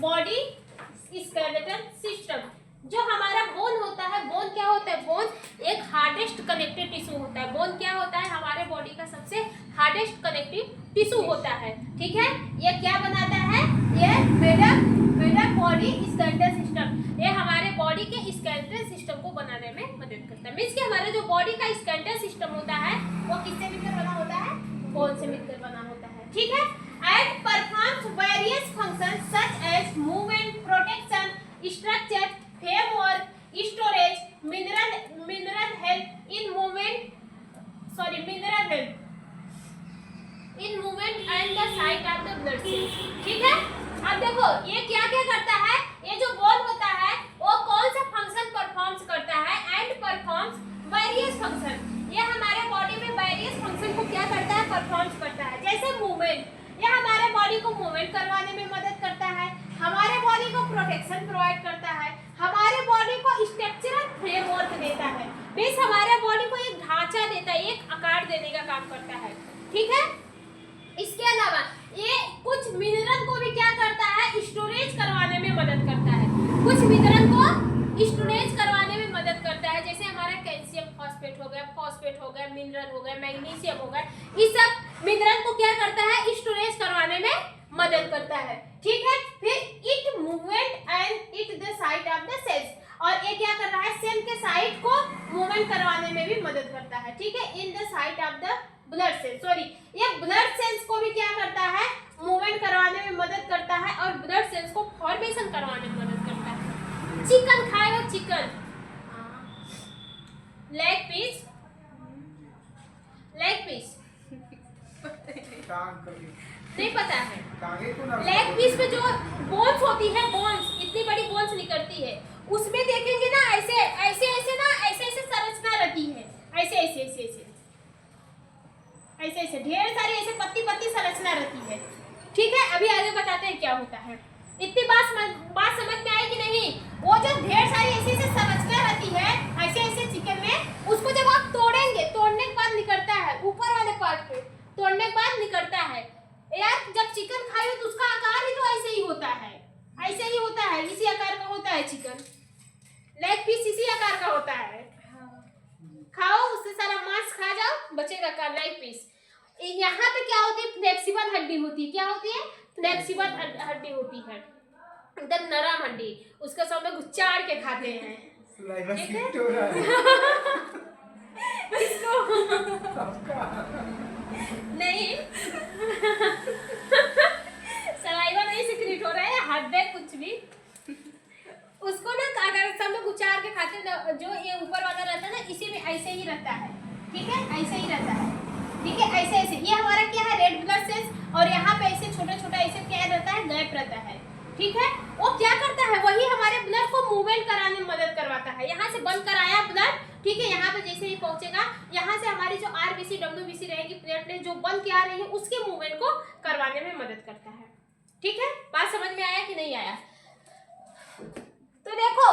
Body skeletal system. जो हमारा bone होता है, बोन क्या होता है? बोन एक हार्डेस्ट कनेक्टिव टिश्यू होता है। बोन क्या होता है? हमारे बॉडी का सबसे हार्डेस्ट कनेक्टिव टिश्यू होता है। ठीक है, ये क्या बनाता है? ये बेडक बॉडी स्केलेटल सिस्टम, ये हमारे बॉडी के स्केलेटल सिस्टम को बनाने में मदद करता है। मींस कि हमारा जो बॉडी का स्केलेटल सिस्टम होता है वो किससे मिलकर बना होता है? बोन से मिलकर बना होता है। ठीक है, and performs various functions such as movement, protection, structure, framework, storage, mineral health in movement and the site of the blood cells। ठीक है, अब देखो ये क्या क्या करता है? ये जो बोन होता है वो कौन सा फंक्शन परफॉर्म्स करता है? And performs various function. ये हमारे बॉडी में वेरियस फंक्शन को क्या करता है? परफॉर्म्स करता है। जैसे मूवमेंट, ये हमारे बॉडी को मूवमेंट करवाने में मदद करता है, हमारे बॉडी को प्रोटेक्शन प्रोवाइड करता है, हमारे बॉडी को स्ट्रक्चरल फ्रेमवर्क देता है। मींस हमारे बॉडी को एक ढांचा देता है, एक आकार देने का काम करता है। ठीक है, इसके अलावा ये कुछ मिनरल को भी क्या करता है? स्टोरेज करवाने में मदद करता है। कुछ मिनरल को स्टोरेज करवाने में मदद करता है, जैसे हमारा कैल्शियम फॉस्फेट हो गया, मिनरल हो गया, मैग्नीशियम हो गया, इस सब मिनरल को क्या करता है? स्टोरेज करवाने में मदद करता है। ठीक है, फिर it movement and it the site of the cells, और ये क्या कर रहा है? सेल के साइट को मूवमेंट करवाने में भी मदद करता है। ठीक है, in the site of the blood cell, sorry, ये ब्लड सेल्स को भी क्या करता है? मूवमेंट करवाने में मदद करता है और ब्लड सेल्स को फॉर्मेशन करवाने में मदद करता है। चिकन खाए हो? चिकन, लेग पीस नहीं पता है। लेग पीस पे जो बोन्स होती है, बोन्स, इतनी बड़ी बोन्स निकलती है, उसमें देखेंगे ना ऐसे ऐसे ऐसे ना ऐसे ऐसे संरचना रहती है, ऐसे ऐसे ऐसे ऐसे ऐसे ऐसे ढेर सारी ऐसे पत्ती पत्ती संरचना रहती है। ठीक है, अभी आगे बताते हैं क्या होता है। इतनी बात समझ में आई कि नहीं? वो जो ढेर सारी ऐसी ऐसी संरचना रहती है ऐसे ऐसे चिकन में, उसको जब आप तोड़ेंगे, तोड़ने के बाद निकलता है ऊपर वाले पार्ट पे, तोड़ने के बाद निकलता है। यार जब चिकन खाए तो उसका आकार ही तो ऐसे ही होता है, ऐसे ही होता है, इसी आकार का होता है चिकन। लेग पीस इसी आकार का होता है। खाओ, उससे सारा मांस खा जाओ, बचेगा का लेग पीस। यहाँ पे क्या होती है? फ्लेक्सिबल हड्डी होती है। क्या होती है? फ्लेक्सिबल हड्डी होती है, एकदम नरम हड्डी, उसका सब लोग उचाड़ के खाते हैं। इसको नहीं सलाइवा नहीं सिक्रीट हो रहा है, हड्डी कुछ भी, उसको ना अगर सब लोग उचाड़ के खाते हैं, जो ये ऊपर वाला रहता है ना, इसी में ऐसे ही रहता है। ठीक है, ऐसे ही रहता है। ठीक है, ऐसे ऐसे, ये हमारा क्या है? रेड ब्लड सेल्स, और यहाँ पे ऐसे छोटा छोटा ऐसे क्या रहता है? गैप रहता है। ठीक है, वो क्या करता है? वही हमारे ब्लड को मूवमेंट कराने में मदद करवाता है। यहाँ से बंद कराया ब्लड, ठीक है, यहाँ पे जैसे ही पहुंचेगा, यहाँ से हमारी जो आरबीसी डब्ल्यूबीसी रहेगी, प्लेटलेट जो बंद के आ रही है, उसके मूवमेंट को करवाने में मदद करता है। ठीक है, बात समझ में आया कि नहीं आया? तो देखो,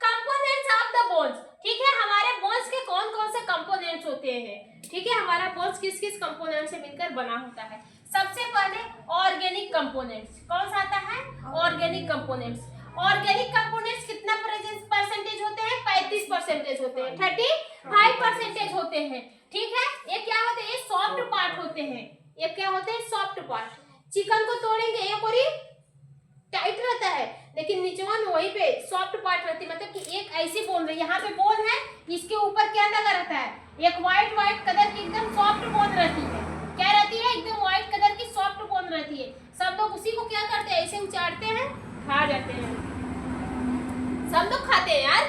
कंपोनेंट्स ऑफ द बोन्स। ठीक है, हमारे बोन्स के कौन कौन से कंपोनेंट्स होते हैं? ठीक है, हमारा बोन्स किस किस कंपोनेंट से मिलकर बना होता है? सबसे पहले ऑर्गेनिक कंपोनेंट्स। कौन सा आता है? Organic components. ऑर्गेनिक कंपोनेंट्स कितना परसेंटेज होते हैं? 35% होते हैं, 35% होते हैं। ठीक है, ये क्या होते हैं? ये सॉफ्ट पार्ट होते हैं। ये क्या होते हैं? Soft part. चिकन को तोड़ेंगे, ये पूरी टाइट रहता है, लेकिन निचवा में वहीं पे सॉफ्ट पार्ट रहती है, मतलब कि एक ऐसी बोन रही, यहाँ पे बोन है, इसके ऊपर क्या लगा रहता है? एक व्हाइट कलर की एकदम सॉफ्ट बोन रहती है। क्या रहती है? एकदम व्हाइट कलर की सॉफ्ट बोन रहती है। सब लोग उसी को क्या करते हैं? ऐसे उचाड़ते हैं, खा जाते हैं, सब लोग खाते हैं यार।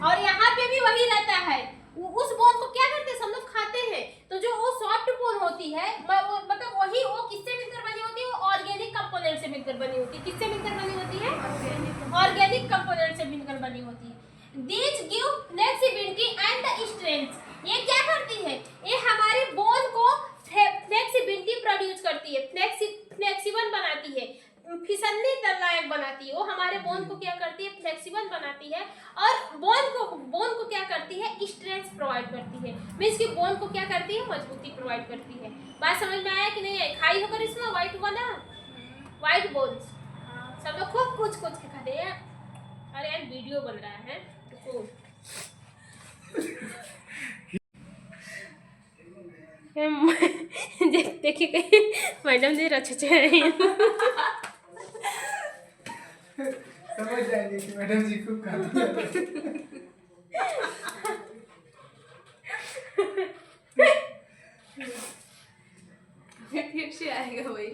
और यहाँ पे भी वही रहता है, उस बोन को क्या करते हैं? सब लोग खाते हैं। तो जो वो सॉफ्ट बोन होती है, मतलब वही, वो किससे मिलकर बनी होती है? वो ऑर्गेनिक कंपोनेंट से मिलकर बनी होती है। किससे मिलकर बनी होती है? ऑर्गेनिक कंपोनेंट से मिलकर बनी होती है। These give flexibility and the strength। ये क्या करती है? ये हमारे बोन को फ्लेक्सिबिलिटी प्रोड्यूस करती है, फ्लेक्सिबल बनाती है, फिसलने लायक बनाती है। वो हमारे बोन को क्या करती है? फ्लेक्सिबल बनाती है, और बोन को क्या करती है? स्ट्रेंथ प्रोवाइड करती है। मींस कि बोन को क्या करती है? मजबूती प्रोवाइड करती है। बात समझ में आया कि नहीं आया? खाई होकर इसमें व्हाइट वाला, व्हाइट बोन्स सब लोग खूब कुछ कुछ के खाते हैं। अरे यार वीडियो बन रहा है तो देखिए कहीं मैडम जी अच्छे समझ जाएंगे कि मैडम जी खूब खाती है। फिर से आएगा वही।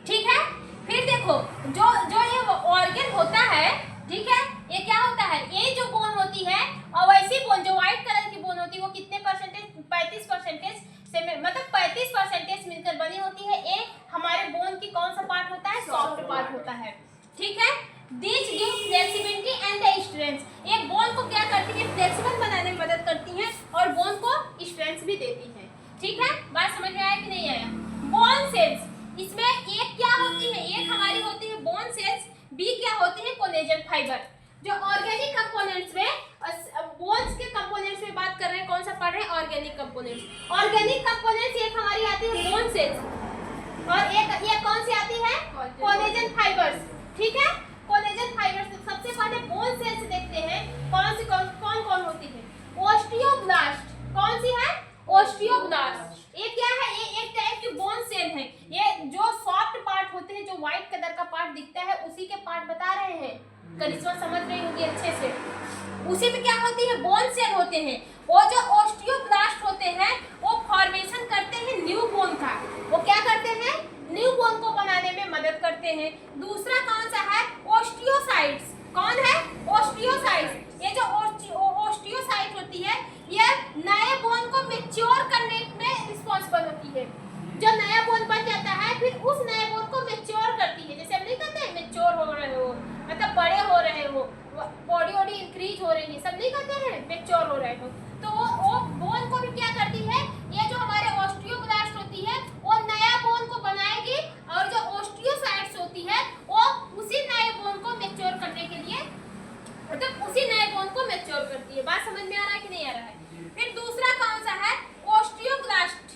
ठीक है। फिर देखो जो जो ये ऑर्गन होता है, ठीक है, ये क्या होता है, ये जो बोन होती है और वैसी बोन जो व्हाइट कलर की बोन होती है वो कितने परसेंटेज, 35% से मतलब 35% मिलकर बनी होती है। ये हमारे बोन की कौन सा पार्ट होता है, सॉफ्ट पार्ट होता है। ठीक है। This give flexibility and the strength. ये बोन को क्या करती है, फ्लेक्सिबल बनाने में मदद करती है और बोन को स्ट्रेंथ भी देती है। ठीक है, बात समझ में आया कि नहीं आया। बोन सेल्स, इसमें एक क्या होती है, एक हमारी होती है बोन सेल्स, बी क्या होती है, कोलेजन फाइबर। जो ऑर्गेनिक कंपोनेंट्स में बोन्स के कंपोनेंट्स में बात कर रहे हैं, कौन सा पढ़ रहे हैं, ऑर्गेनिक कंपोनेंट्स। ऑर्गेनिक कंपोनेंट्स एक हमारी आती है बोन सेल्स और एक ये कौन सी आती है, कोलेजन फाइबर्स। ठीक है, कोलेजन फाइबर्स। सबसे पहले बोन सेल्स देखते हैं कौन सी कौन कौन होती है। ओस्टियोब्लास्ट, कौन सी है, ओस्टियोब्लास्ट। ये क्या है, ये एक टाइप की बोन सेल है। ये जो सॉफ्ट पार्ट होते हैं, जो व्हाइट कलर का पार्ट दिखता है, उसी के पार्ट बता रहे हैं। करिश्मा समझ रही होगी अच्छे से। उसी में क्या होती है, बोन सेल होते हैं। वो जो ओस्टियोब्लास्ट होते हैं वो फॉर्मेशन करते हैं न्यू बोन का। वो क्या करते हैं, न्यू बोन को बनाने में मदद करते हैं। दूसरा कौन सा है, ओस्टियोसाइट्स। कौन है, ओस्टियोसाइट्स। ये जो ओस्टियोसाइट होती है ये नए बोन को मैच्योर करने में रिस्पॉन्सिबल होती है। जो नया बोन बन जाता है फिर उस नए बोन को मैच्योर करती है। जैसे हम नहीं कहते हैं मैच्योर हो रहे हो, मतलब बड़े हो रहे हो, बॉडी वॉडी इंक्रीज हो रही है, सब नहीं कहते हैं मैच्योर हो रहे हो। तो वो बोन को भी क्या करती है, ये जो हमारे ओस्टियोब्लास्ट होती है वो नया बोन को बनाएगी और जो ओस्टियोसाइट्स होती है वो उसी नए बोन को मैच्योर करने के लिए, मतलब उसी नए बोन को मैच्योर करती है। बात समझ में आ रहा है कि नहीं आ रहा है। फिर दूसरा कौन सा है, ओस्टियोक्लास्ट।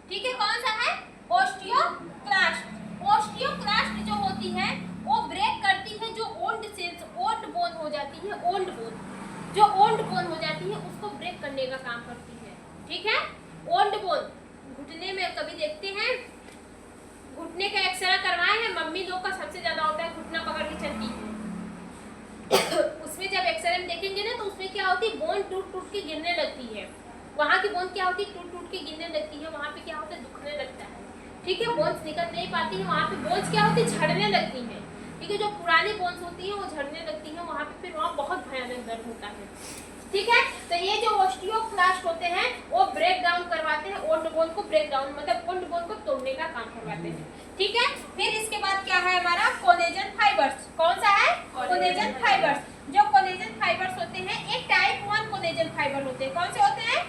ठीक है, कौन सा है, ओस्टियोक्लास्ट। ओस्टियोक्लास्ट जो होती है वो ब्रेक करती है जो ओल्ड सेल्स, ओल्ड बोन हो जाती है, ओल्ड बोन जो ओल्ड बोन हो जाती है उसको ब्रेक करने का काम करती है। ठीक है, ओल्ड बोन घुटने में कभी देखते हैं, घुटने का एक्सरे करवाए हैं, मम्मी लोग का सबसे ज्यादा होता है, घुटना पकड़ के चलती है। उसमें जब एक्सरे में देखेंगे ना तो उसमें क्या होती है, बोन टूट टूट के गिरने लगती है। वहाँ की बोन क्या होती है, टूट टूट के गिरने लगती है, वहाँ पे क्या होता है, दुखने लगता है। ठीक है, बोन्स निकल नहीं पाती है, वहाँ पे बोन्स क्या होती है, झड़ने लगती है। ठीक है, जो पुरानी बोन्स होती है वो झड़ने लगती है, वहाँ पे फिर वहाँ बहुत भयानक दर्द होता है। ठीक है, तो ये जो ओस्टियोक्लास्ट होते हैं वो ब्रेक डाउन करवाते हैं ओल्ड बोन को, ब्रेक डाउन मतलब ओल्ड बोन को तोड़ने का काम करवाते हैं। ठीक है, फिर इसके बाद क्या है हमारा, कोलेजन फाइबर्स। कौन सा है, कोलेजन फाइबर्स। जो कोलेजन फाइबर्स होते हैं एक टाइप 1 कोलेजन फाइबर होते हैं। कौन से होते हैं,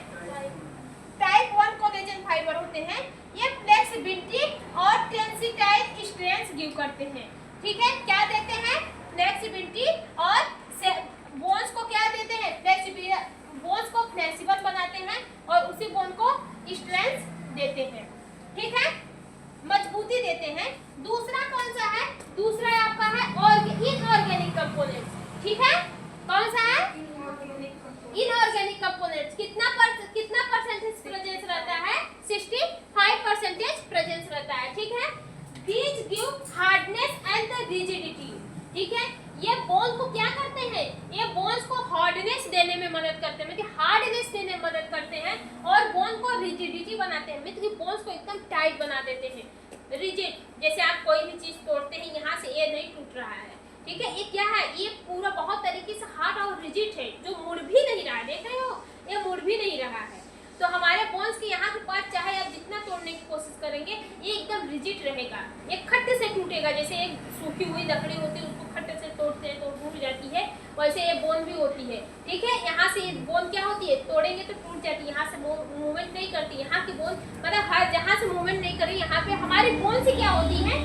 टाइप 1 कोलेजन फाइबर होते हैं। ये फ्लेक्सिबिलिटी और टेंसिटाइल स्ट्रेंथ गिव करते हैं। ठीक है, क्या देते हैं, फ्लेक्सिबिलिटी और बोन्स को क्या देते हैं, फ्लेक्सिबिलिटी, बोन्स को फ्लेक्सिबल बनाते हैं और उसी बोन को स्ट्रेंथ देते हैं। ठीक है, मजबूती देते हैं। दूसरा कौन सा है, दूसरा आपका है इनऑर्गेनिक कंपोनेंट्स। ठीक है, कौन सा है, इनऑर्गेनिक कंपोनेंट्स। कितना परसेंटेज प्रेजेंस रहता है, 65% प्रेजेंस रहता है। ठीक है, these give hardness and the rigidity. ठीक है, ये बोन को क्या करते हैं, ये बोन्स को हार्डनेस देने में मदद करते हैं, मतलब हार्डनेस देने में मदद करते हैं और बोन को रिजिडिटी बनाते हैं, मतलब बोन्स को एकदम टाइट बना देते हैं, रिजिड। जैसे आप कोई भी चीज तोड़ते हैं, यहाँ से ये नहीं टूट रहा है। ठीक है, ये क्या है, ये पूरा बहुत तरीके से हार्ड और रिजिड है, जो मुड़ भी नहीं रहा है, देख रहे हो, ये मुड़ भी नहीं रहा है। तो हमारे बोन्स के यहाँ के पार्ट चाहे आप जितना तोड़ने की कोशिश करेंगे ये एकदम रिजिड रहेगा, ये खट्टे से टूटेगा। जैसे एक सूखी हुई लकड़ी होती है उसको खट्टे से तोड़ते हैं तो टूट जाती है, वैसे ये बोन भी होती है। ठीक है, यहाँ से बोन क्या होती है, तोड़ेंगे तो टूट जाती है, यहाँ से मूवमेंट नहीं करती। यहाँ की बोन मतलब हर जहाँ से मूवमेंट नहीं करी, यहाँ पे हमारी बोन से क्या होती है,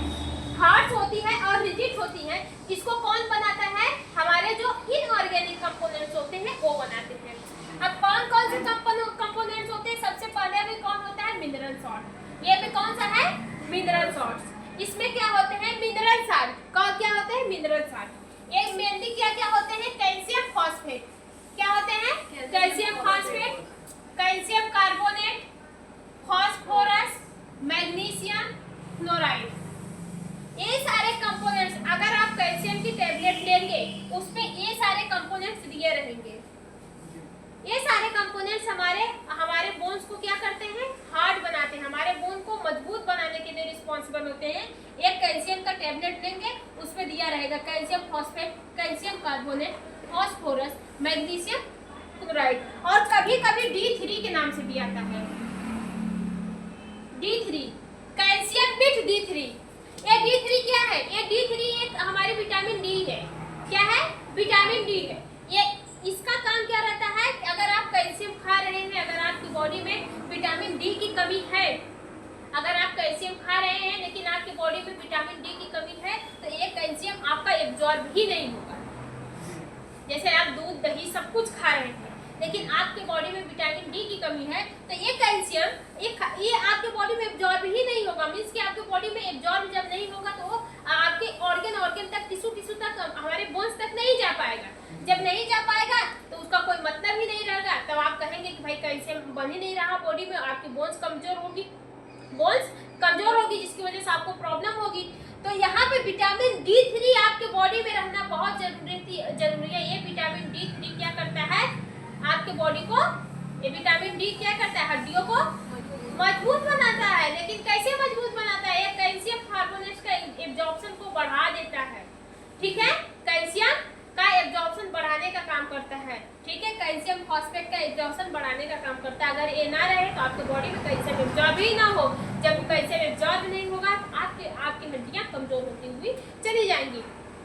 हार्ड होती है और रिजिड होती है। इसको कौन बनाता है, हमारे जो इनऑर्गेनिक कंपोनेंट्स होते हैं वो बनाते हैं। अब कौन कौन से कंपोनेंट्स होते हैं, सबसे पहले भी कौन होता है, मिनरल सॉल्ट। ये भी कौन सा है, मिनरल सॉल्ट्स। इसमें क्या होते हैं, मिनरल सॉल्ट क्या होते calcium phosphate, calcium carbonate, phosphorus, magnesium chloride. ये सारे कंपोनेंट्स, अगर आप कैल्शियम की टेबलेट लेंगे उसमें ये सारे कंपोनेंट्स दिए रहेंगे। ये सारे कंपोनेंट्स हमारे बोन्स को क्या करते हैं, हार्ड बनाते हैं, हमारे बोन को मजबूत बनाने के लिए रिस्पॉन्सिबल होते हैं। एक कैल्शियम का टेबलेट लेंगे उसमें दिया रहेगा calcium phosphate, calcium carbonate, phosphorus, magnesium chloride, और कभी कभी D3 के नाम से भी आता है। D3 calcium bit D3। ये D3 क्या है, ये D3 एक हमारी विटामिन डी है। क्या है, विटामिन डी है। ये इसका काम क्या रहता है कि अगर आप कैल्शियम खा रहे हैं, अगर आपकी बॉडी में विटामिन डी की कमी है, अगर आप कैल्शियम खा रहे हैं लेकिन आपकी बॉडी में विटामिन डी की कमी है, तो ये कैल्शियम आपका एब्जॉर्ब ही नहीं होगा। जैसे आप दूध दही सब कुछ खा रहे हैं लेकिन आपके बॉडी में विटामिन डी की कमी है, तो ये कैल्शियम ये आपके बॉडी में एब्जॉर्ब ही नहीं होगा। मींस कि आपके बॉडी में एब्जॉर्ब जब नहीं होगा तो आपके ऑर्गन तक, टिश्यू तक, हमारे बोन्स तक नहीं जा पाएगा। जब नहीं जा पाएगा तो उसका कोई मतलब ही नहीं रहेगा। तब आप कहेंगे कि भाई कैल्शियम बन ही नहीं रहा बॉडी में, आपकी बोन्स कमजोर होगी, जिसकी वजह से आपको प्रॉब्लम होगी। तो यहाँ पे विटामिन D3 आपके बॉडी में रहना बहुत जरूरी है। ये विटामिन D3 क्या करता है, आपके बॉडी को, ये विटामिन डी क्या करता है, हड्डियों को मजबूत बनाता है। लेकिन कैसे मजबूत बनाता है, ये कैल्शियम कार्बोनेट का एब्जॉर्प्शन को बढ़ा देता है। ठीक है, कैल्शियम का एब्जॉर्प्शन बढ़ाने का काम करता है। ठीक है, कैल्शियम फॉस्फेट का एब्जॉर्प्शन बढ़ाने का काम करता है। अगर ये ना रहे तो आपके बॉडी में कैल्शियम एब्जॉर्ब ही ना हो। जब कैल्शियम एब्जॉर्ब नहीं होगा तो आपकी हड्डियां कमजोर होती हुई चली जाएंगी।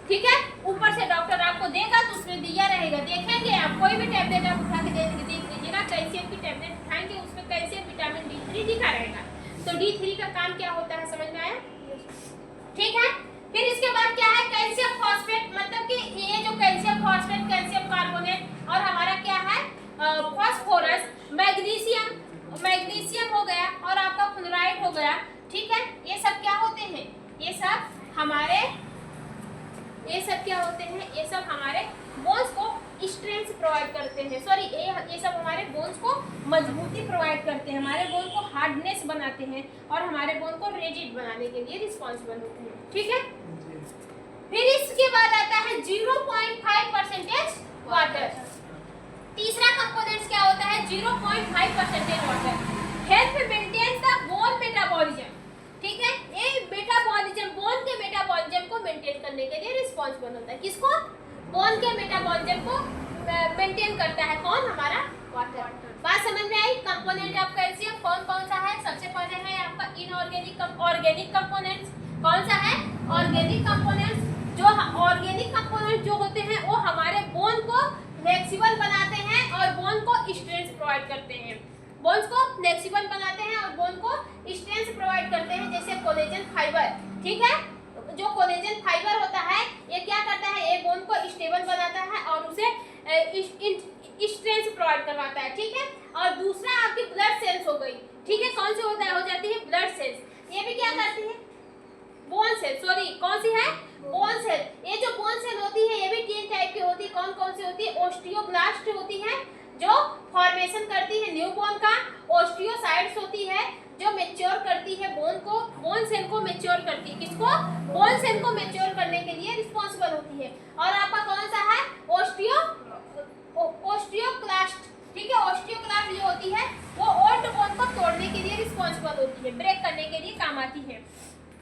ठीक है, ऊपर से डॉक्टर आपको देगा तो उसमें दिया रहेगा, देखेंगे आप, कोई भी टैबलेट आप उठा के देख लीजिएगा, कैल्शियम की टैबलेट उठाएंगे उसमें कैल्शियम विटामिन D3 दिखा रहेगा। तो D3 का काम क्या होता है, समझ में आया? ठीक है, फिर इसके बाद क्या है, कैल्शियम फॉस्फेट, मतलब कि ये जो कैल्शियम फॉस्फेट, कैल्शियम कार्बोनेट और हमारा क्या है फास्फोरस, मैग्नीशियम हो गया और आपका क्लोराइड हो गया। ठीक है, ये सब क्या होते हैं, ये सब क्या होते हैं, ये सब हमारे बोन्स को स्ट्रेंथ प्रोवाइड करते हैं। सॉरी, ये सब हमारे बोन्स को मजबूती प्रोवाइड करते हैं, हमारे बोन को हार्डनेस बनाते हैं और हमारे बोन को रिजिड बनाने के लिए रिस्पॉन्सिबल होते हैं। ठीक है, फिर इसके बाद आता है 0.5% वाटर। तीसरा कंपोनेंट क्या होता है, 0.5% water. Help maintain the bone metabolism. ठीक है, ये मेटाबॉलिज्म, बोन के मेटाबॉलिज्म को मेंटेन करने के लिए रिस्पॉन्सिबल होता है। किसको, बोन के मेटाबॉलिज्म को मेंटेन करता है कौन, हमारा वाटर। बात समझ में आई? कंपोनेंट ऑफ कैल्शियम कौन कौन सा है, सबसे पहले है आपका इनऑर्गेनिक, ऑर्गेनिक कंपोनेंट्स। कौन सा है, ऑर्गेनिक कंपोनेंट्स। जो ऑर्गेनिक कंपोनेंट जो होते हैं वो हमारे बोन को फ्लेक्सिबल बनाते हैं और बोन को स्ट्रेंथ प्रोवाइड करते हैं। बोन्स को फ्लेक्सिबल बनाते हैं और बोन को स्ट्रेंथ प्रोवाइड करते हैं, जैसे कोलेजन फाइबर। ठीक है, जो कोलेजन फाइबर होता है ये क्या करता है, ये बोन को स्टेबल बनाता है और उसे स्ट्रेंथ प्रोवाइड करवाता है। ठीक है, और दूसरा आपकी ब्लड सेल्स हो गई। ठीक है, कौन सी होता है, हो जाती है ब्लड सेल्स। ये भी क्या करती है, बोन सेल, सॉरी कौन सी है, बोन सेल। ये जो बोन सेल होती है ये भी 3 टाइप की होती है। कौन कौन सी होती है, ओस्टियोब्लास्ट होती है जो फॉर्मेशन करती है न्यू बोन का, ओस्टियोसाइट्स होती है जो मैच्योर करती है बोन को, बोन सेल को मैच्योर करती है। किसको, बोन सेल को मैच्योर करने के लिए रिस्पॉन्सिबल होती है। और आपका कौन सा है, ओस्टियोक्लास्ट। ठीक है, ओस्टियोक्लास्ट जो होती है वो ओल्ड बोन को तोड़ने के लिए रिस्पॉन्सिबल होती है, ब्रेक करने के लिए काम आती है।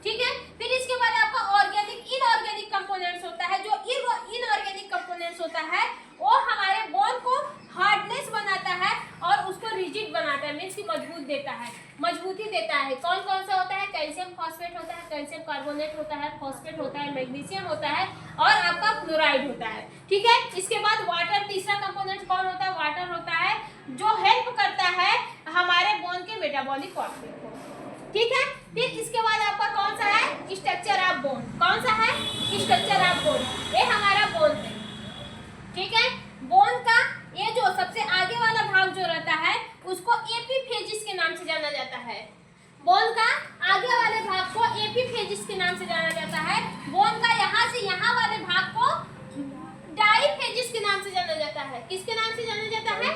ठीक है, फिर इसके बाद आपका ऑर्गेनिक, इनऑर्गेनिक कंपोनेंट्स होता है। जो इनऑर्गेनिक कंपोनेंट्स होता है वो हमारे बोन को हार्डनेस बनाता है और उसको रिजिड बनाता है, मींस की मजबूती देता है। कौन कौन सा होता है, कैल्शियम फॉस्फेट होता है, कैल्शियम कार्बोनेट होता है, फॉस्फेट होता है, मैग्नीशियम होता है और आपका क्लोराइड होता है। ठीक है, इसके बाद वाटर, तीसरा कंपोनेंट कौन होता है, वाटर होता है जो हेल्प करता है हमारे बोन के मेटाबॉलिक प्रोसेस को। ठीक है, फिर इसके बाद आपका कौन सा है, स्ट्रक्चर ऑफ बोन। कौन सा है, स्ट्रक्चर ऑफ बोन, ये हमारा बोन है। ठीक है, बोन का ये जो सबसे आगे वाला भाग जो रहता है उसको एपीफेजिस के नाम से जाना जाता है। बोन का आगे वाले भाग को एपीफेजिस के नाम से जाना जाता है। बोन का यहाँ से यहाँ वाले भाग को डाईफेजिस के नाम से जाना जाता है। जाता है, किसके नाम से जाना जाता है?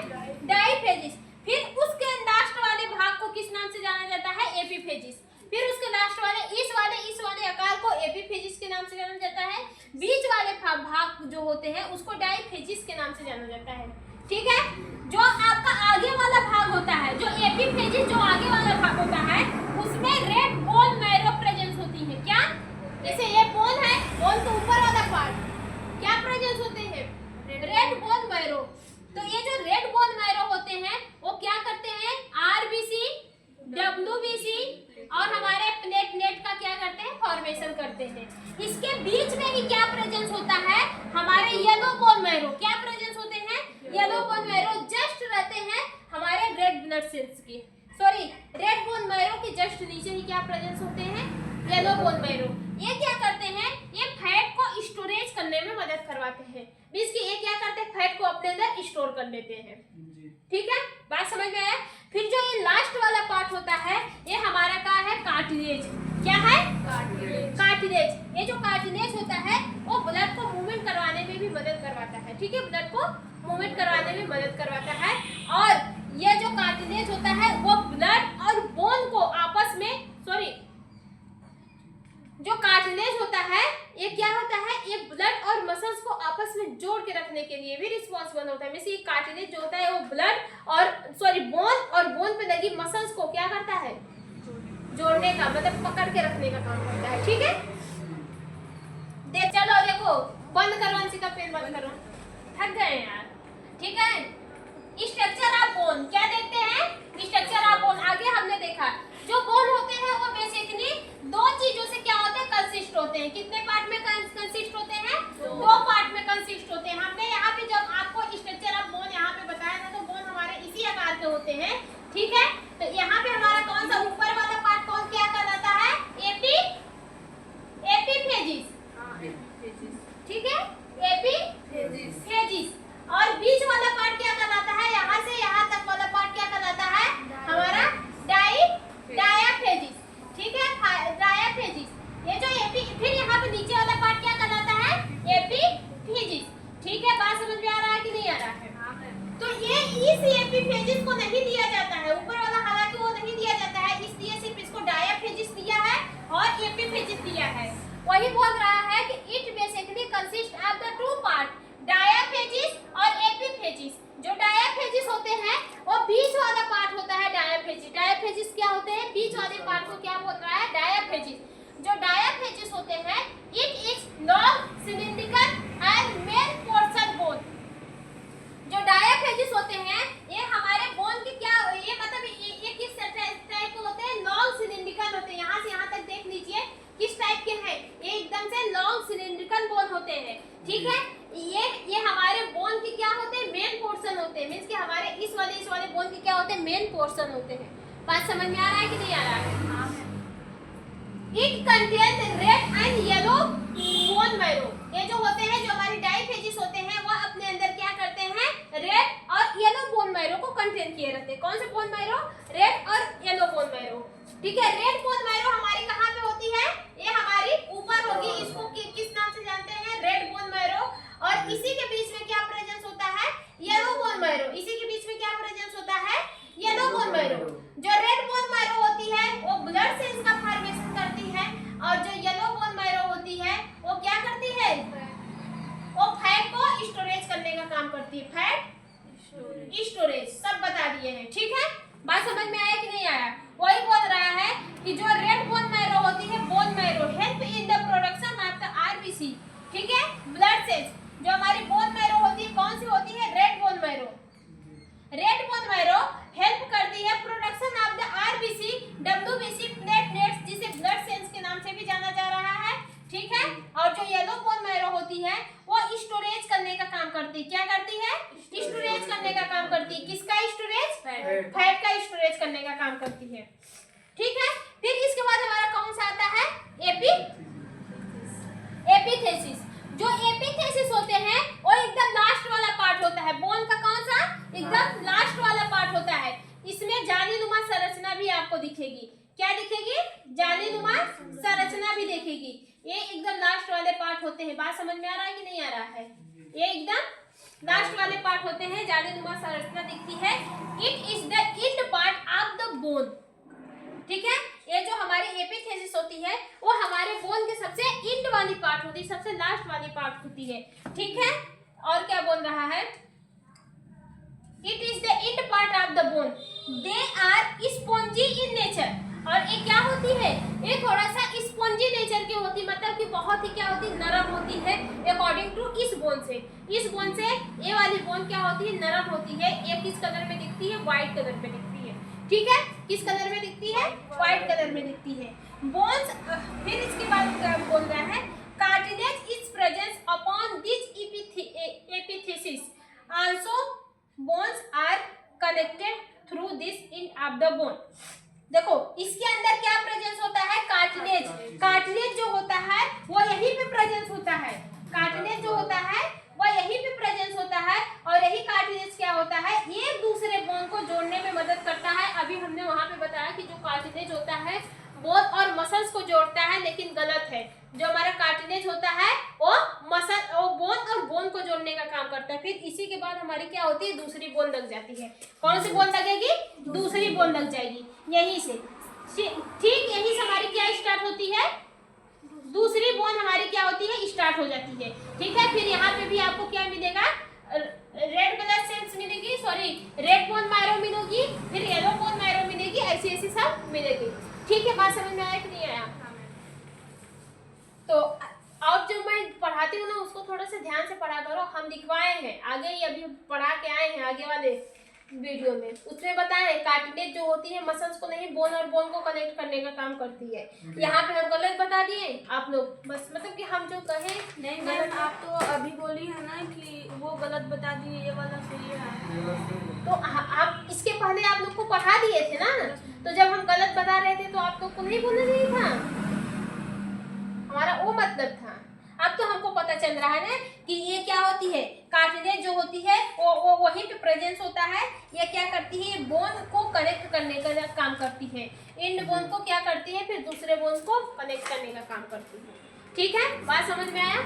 डाईफेजिस। फिर उसके लास्ट वाले भाग को किस नाम से जाना जाता है? एपीफेजिस। फिर उसके लास्ट वाले इस वाले आकार को एपीफेजिस के नाम से जाना जाता है। बीच वाले भाग जो होते हैं उसको डाईफेजिस के नाम से जाना जाता है। ठीक है, जो आपका आगे वाला भाग होता है, जो एपीफेजिस जो आगे वाला भाग होता है, उसमें रेड बोन मैरो प्रेजेंस होती है। क्या? जैसे ये बोन है, बोन के ऊपर वाला पार्ट क्या प्रेजेंस होते हैं? Red bone marrow. तो ये जो रेड बोन मैरो होते हैं वो क्या करते हैं? आरबीसी, डब्ल्यूबीसी और हमारे प्लेटलेट का क्या करते हैं? फॉर्मेशन करते हैं। इसके बीच में ही क्या प्रेजेंस होता है? हमारे येलो बोन मैरो। क्या प्रेजेंस होते हैं? येलो बोन मैरो जस्ट रहते हैं हमारे रेड ब्लड सेल्स की, सॉरी रेड बोन मैरो के जस्ट नीचे ही क्या प्रेजेंस होते हैं? Yellow bone marrow. ये क्या करते हैं? ये फैट को स्टोरेज करने में मदद करवाते हैं। मींस कि ये क्या करते हैं? फैट को अपने अंदर स्टोर कर लेते हैं। ठीक है, बात समझ में आया? फिर जो ये लास्ट वाला पार्ट होता है ये हमारा क्या है? कार्टिलेज। क्या है? कार्टिलेज। ये जो कार्टिलेज होता है वो ब्लड को मूवमेंट करवाने में भी मदद करवाता है। ठीक है, ब्लड को मूवमेंट करवाने में मदद करवाता है। और ये जो कार्टिलेज होता है वो ब्लड और बोन को आपस में, सॉरी जो कार्टिलेज होता है ये क्या होता है? ये ब्लड और मसल्स को आपस में जोड़ के रखने के लिए भी रिस्पॉन्सिबल होता है। वैसे ये कार्टिलेज जो होता है वो ब्लड और बोन और बोन पे लगी मसल्स को क्या करता है? जोड़ने का, मतलब पकड़ के रखने का काम करता है। ठीक है, चलो देखो, बंद करो अंशिका, पेन बंद करो, थक गए यार। ठीक है, स्ट्रक्चर ऑफ बोन क्या देखते हैं? स्ट्रक्चर ऑफ बोन आगे हमने देखा जो बोन होते हैं वो बेसिकली दो चीजों से क्या होते हैं? कंसिस्ट होते हैं। कितने पार्ट में कंसिस्ट होते हैं? दो पार्ट में कंसिस्ट होते हैं। हमने यहाँ पे जब आपको स्ट्रक्चर ऑफ बोन यहाँ पे बताया था तो बोन हमारे इसी आकार के होते हैं। ठीक है, तो यहाँ पे हमारा कौन सा ऊपर वाला पार्ट कौन क्या कहलाता है? एपीफेजिस। ठीक है, एपीफेजिस। और बीच वाला पार्ट क्या कहलाता है? यहाँ से यहाँ तक वाला पार्ट क्या कहलाता है? हमारा डायाफेजिस। ठीक है, डायाफेजिस। ये जो फिर यहाँ पे नीचे वाला पार्ट क्या कहलाता है? एपीफेजिस। ठीक है, बात समझ में आ रहा है कि नहीं आ रहा है? तो ये इस एपीफेजिस को नहीं दिया जाता है, ऊपर वाला हालांकि वो नहीं दिया जाता है, इसलिए सिर्फ इसको डायाफेजिस दिया है और एपीफेजिस दिया है। वही बोल रहा है कि it basically consist of the two part diaphysis और एपीफेजिस। जो डायाफेजिस होते हैं वो बीच वाला पार्ट होता है डायाफेजिस। डायाफेजिस क्या होते हैं? बीच वाले पार्ट को क्या बोल रहा है? डायाफेजिस। जो डायाफेजिस होते हैं it is long cylindrical and main portion bone. जो डायाफेजिस होते हैं ये हमारे बोन की क्या, ये मतलब ये किस टाइप के होते हैं? लॉन्ग सिलिंड्रिकल होते हैं। यहाँ से यहाँ तक देख लीजिए किस टाइप के हैं? ये एकदम से लॉन्ग सिलिंड्रिकल बोन होते हैं। ठीक है, ये हमारे बोन की क्या होते हैं? मेन पोर्शन होते हैं। मींस कि हमारे इस वाले बोन की क्या होते हैं? मेन पोर्शन होते हैं। बात समझ में आ रहा है कि नहीं आ रहा है? It contains red and yellow bone marrow. ये जो होते हैं, जो हमारे डाईफेजिस होते हैं वो अपने अंदर क्या करते हैं? रेड और येलो बोन मैरो को कंटेन किए रहते हैं। कौन से बोन मैरो? रेड और येलो बोन मैरो। ठीक है, रेड बोन मैरो हमारी कहाँ पे होती है? ये हमारी ऊपर होगी। इसको किस नाम से जानते हैं? Red bone marrow. और इसी के बीच में क्या प्रेजेंस होता है? Yellow bone marrow. इसी के बीच में क्या प्रेजेंस होता है? Yellow bone marrow. जो रेड बोन मैरो होती है वो ब्लड सेल्स का फॉर्मेशन करती है और जो येलो बोन मैरो होती है वो क्या करती है? वो फैट को स्टोरेज करने का काम करती है। फैट स्टोरेज सब बता दिए हैं। ठीक है, बात समझ में आया कि नहीं आया? वही बोल रहा है कि जो रेड बोन मैरो होती है, bone marrow help in the production of the RBC. ठीक है, ब्लड सेल्स। जो हमारी बोन मैरो होती है कौन सी होती है? Red bone marrow. Red bone marrow help करती है production of the RBC, WBC platelets, जिसे ब्लड सेल्स के नाम से भी जाना जा रहा है। ठीक है, और जो येलो बोन मैरो होती है वो स्टोरेज करने का काम करती है। क्या करती है? स्टोरेज करने का काम करती है। किसका स्टोरेज? फैट का स्टोरेज करने का काम करती है। ठीक है, फिर इसके बाद हमारा कौन सा आता है? एपीथेसिस। जो एपीथेसिस होते हैं वो एकदम लास्ट वाला पार्ट होता है। बोन का कौन सा? एकदम लास्ट वाला पार्ट होता है। इसमें जालीनुमा संरचना भी आपको दिखेगी। क्या दिखेगी? जालीनुमा संरचना भी दिखेगी। ये एकदम लास्ट वाले पार्ट होते हैं। बात समझ में आ रहा है कि नहीं आ रहा है? ये एकदम लास्ट वाले पार्ट होते हैं, जालीनुमा संरचना दिखती है। It is the end part of the bone, ठीक है। ये जो हमारी एपिथेसिस होती है वो हमारे बोन के सबसे इंड वाली पार्ट होती है, सबसे लास्ट वाली पार्ट होती है, ठीक है। और क्या बोल रहा है, it is the end part of the bone, they are spongy in nature. और ये क्या होती है, ये थोड़ा सा स्पॉन्जी नेचर की होती, मतलब कि बहुत ही क्या होती, नरम होती है अकॉर्डिंग टू इस बोन से। इस बोन से ये वाली बोन क्या होती है, नरम होती है। ये किस कलर में दिखती है, व्हाइट कलर में दिखती है, ठीक है। किस कलर में दिखती है, व्हाइट कलर में दिखती है बोन्स। फिर इसके बाद क्या बोल रहा है, cartilage is presence upon this epiphysis, also bones are connected through this end of the bone. देखो इसके अंदर क्या प्रेजेंस होता है, कार्टिलेज। कार्टिलेज जो होता है वो यहीं पे प्रेजेंस होता है, कार्टिलेज जो होता है वो यहीं पे प्रेजेंस होता है। और यही कार्टिलेज क्या होता है, एक दूसरे बोन को जोड़ने में मदद करता है। अभी हमने वहां पे बताया कि जो कार्टिलेज होता है बोन और मसल्स को जोड़ता है, लेकिन गलत है। जो हमारा कार्टिलेज होता है वो मसल और बोन और बोन को जोड़ने का काम करता है। फिर इसी के बाद हमारी क्या होती है, दूसरी बोन लग जाती है। कौन सी बोन लगेगी, दूसरी बोन लग जाएगी यहीं से, ठीक यहीं से हमारी क्या स्टार्ट होती है, दूसरी बोन हमारी क्या होती है, स्टार्ट हो जाती है, ठीक है। फिर यहाँ पे भी आपको क्या मिलेगा, रेड ब्लड सेल्स मिलेगी, सॉरी रेड बोन मैरो मिलेगी, फिर येलो बोन मैरो मिलेगी, ऐसी ऐसी सब मिलेगी, ठीक है। बात समझ में आया कि नहीं आया। तो और जो मैं पढ़ाती हूँ ना उसको थोड़ा सा ध्यान से पढ़ा करो। हम लिखवाए हैं आगे ही, अभी पढ़ा के आए हैं आगे वाले वीडियो में, उसमें बताएं कार्टिलेज जो होती है मसल्स को नहीं, बोन और बोन को कनेक्ट करने का काम करती है। यहाँ पे हम गलत बता दिए आप लोग, बस मतलब कि हम जो कहे नहीं मैम, आप तो अभी बोली है ना कि वो गलत बता दिए, ये वाला सही है। तो आप इसके पहले आप लोग को पढ़ा दिए थे ना, तो जब हम गलत बता रहे थे तो आप लोग को नहीं बोलना चाहिए था, हमारा वो मतलब था। अब तो हमको पता चल रहा है ना कि ये क्या होती है, कार्टिलेज जो होती है वो वहीं पे प्रेजेंस होता है। ये क्या करती है, बोन को कनेक्ट करने का काम करती है, इंड बोन को क्या करती है, फिर दूसरे बोन को कनेक्ट करने का काम करती है, ठीक है। बात समझ में आया।